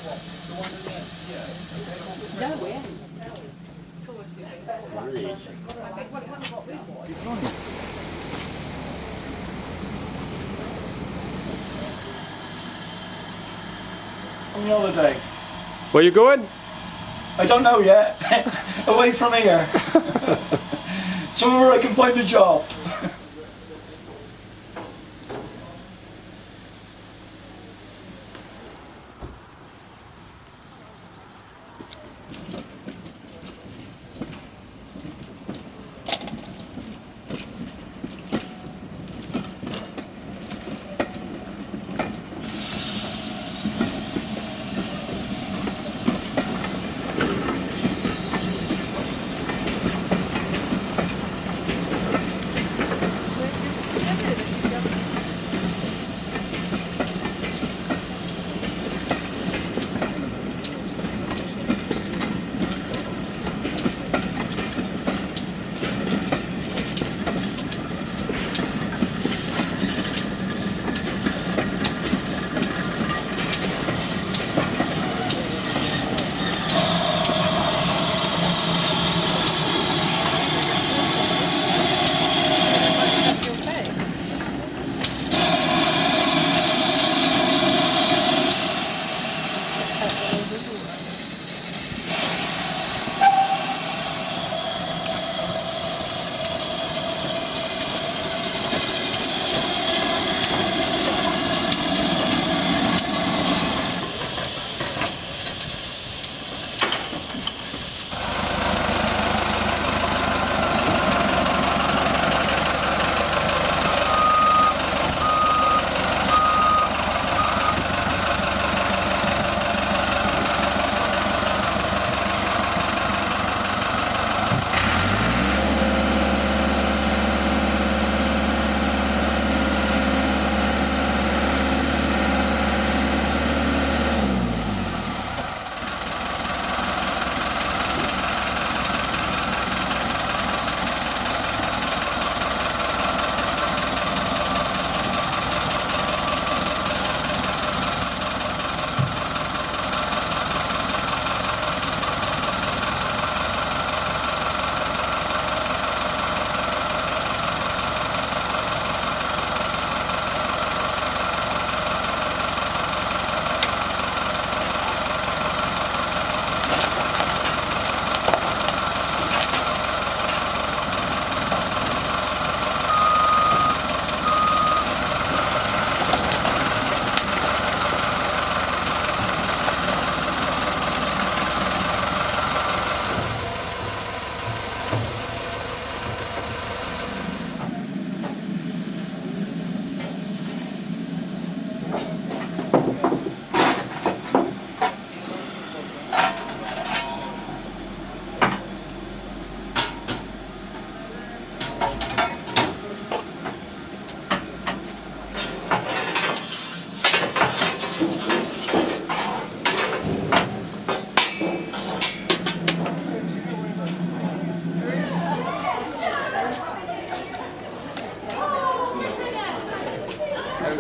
On holiday. Where you going? I don't know yet. Away from here. Somewhere I can find a job.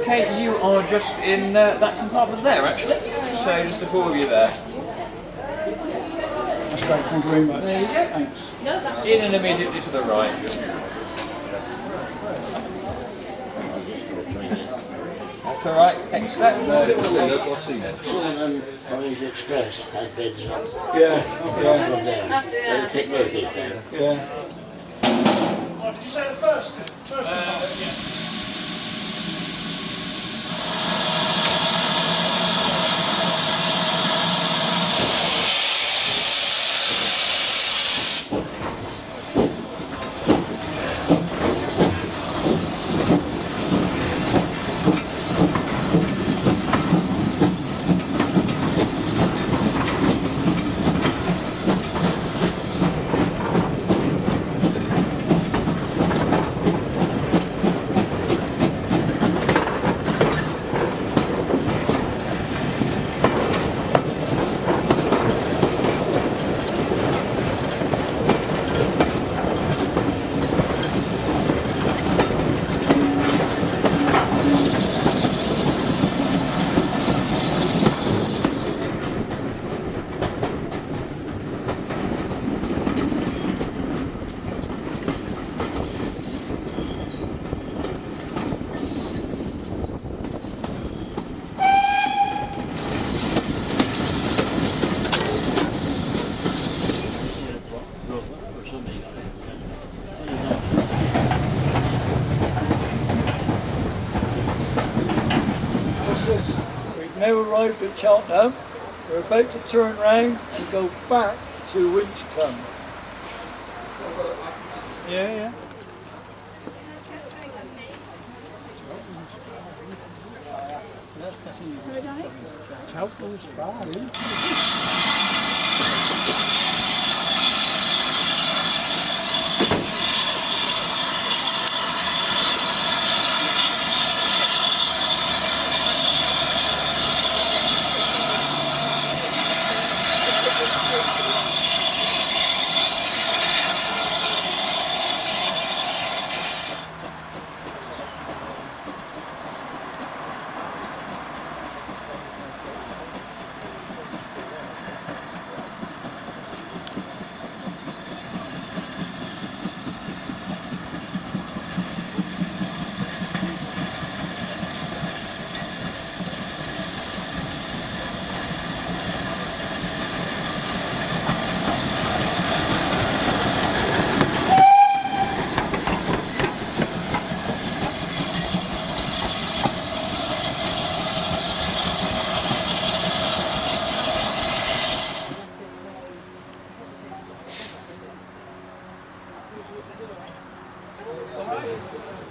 Okay, you are just in that compartment there, actually. So just the four of you there. That's great, thank you very much. There you go. Thanks. In and immediately to the right. That's all right. Excellent. I've seen it. Orange Express had beds up. Yeah, From down. They take locals down. yeah. Did you say the first? Yeah. arrived at Cheltenham. We're about to turn round and go back to Winchcombe. Yeah. Cheltenham's bad, isn't it?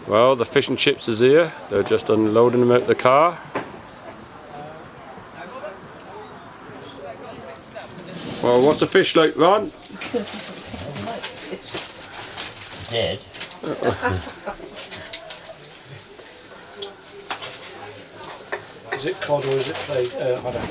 Well, the fish and chips is here. They're just unloading them out the car. Well, what's the fish like, Ron? Dead. Is it cod or is it played? Haddock?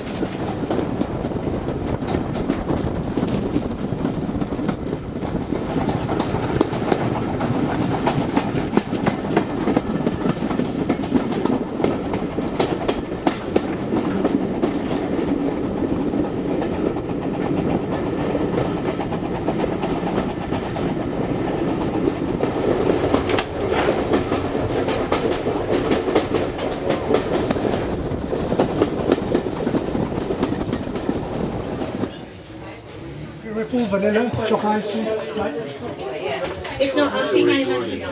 Ripple, vanilla, chocolate icing. If not, I'll see my husband.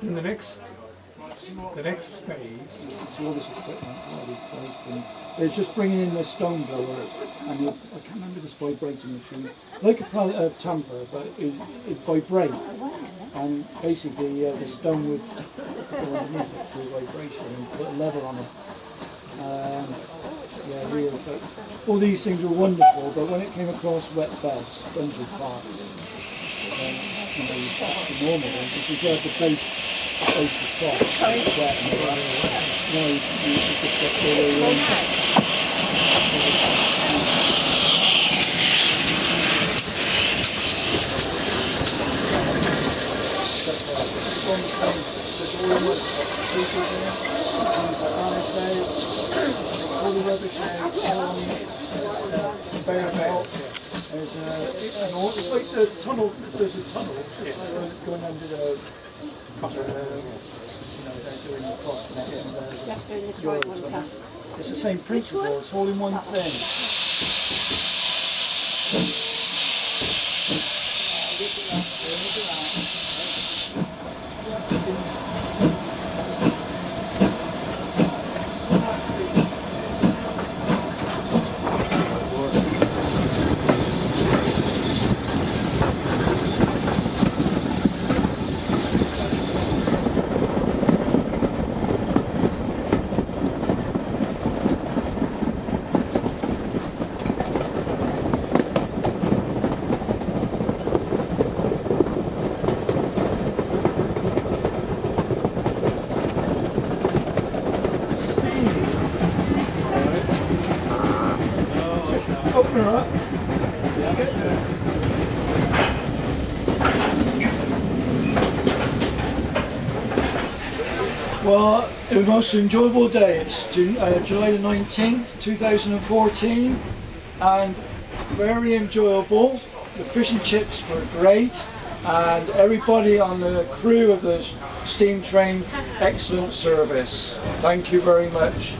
In the next The next phase, So all this equipment already placed in. It's just bringing in the stone blower, and I can't remember this vibrating machine, like a tamper, but it vibrates, and basically the stone would go underneath it through vibration and put a level on it. Yeah, real. But all these things were wonderful, but when it came across wet beds, spongy parts, you know, that's the normal one, because you have the base is soft, it's wet and all that. Now you just get all the all the rubbish out, bare belt. It's like the tunnel, there's a tunnel going under the, you know, they're doing the cross connection, Euro tunnel. It's the same principle, it's all in one thing. Open her up. Well, it was the most enjoyable day. It's July the 19th, 2014, and very enjoyable. The fish and chips were great, and everybody on the crew of the steam train, excellent service. Thank you very much.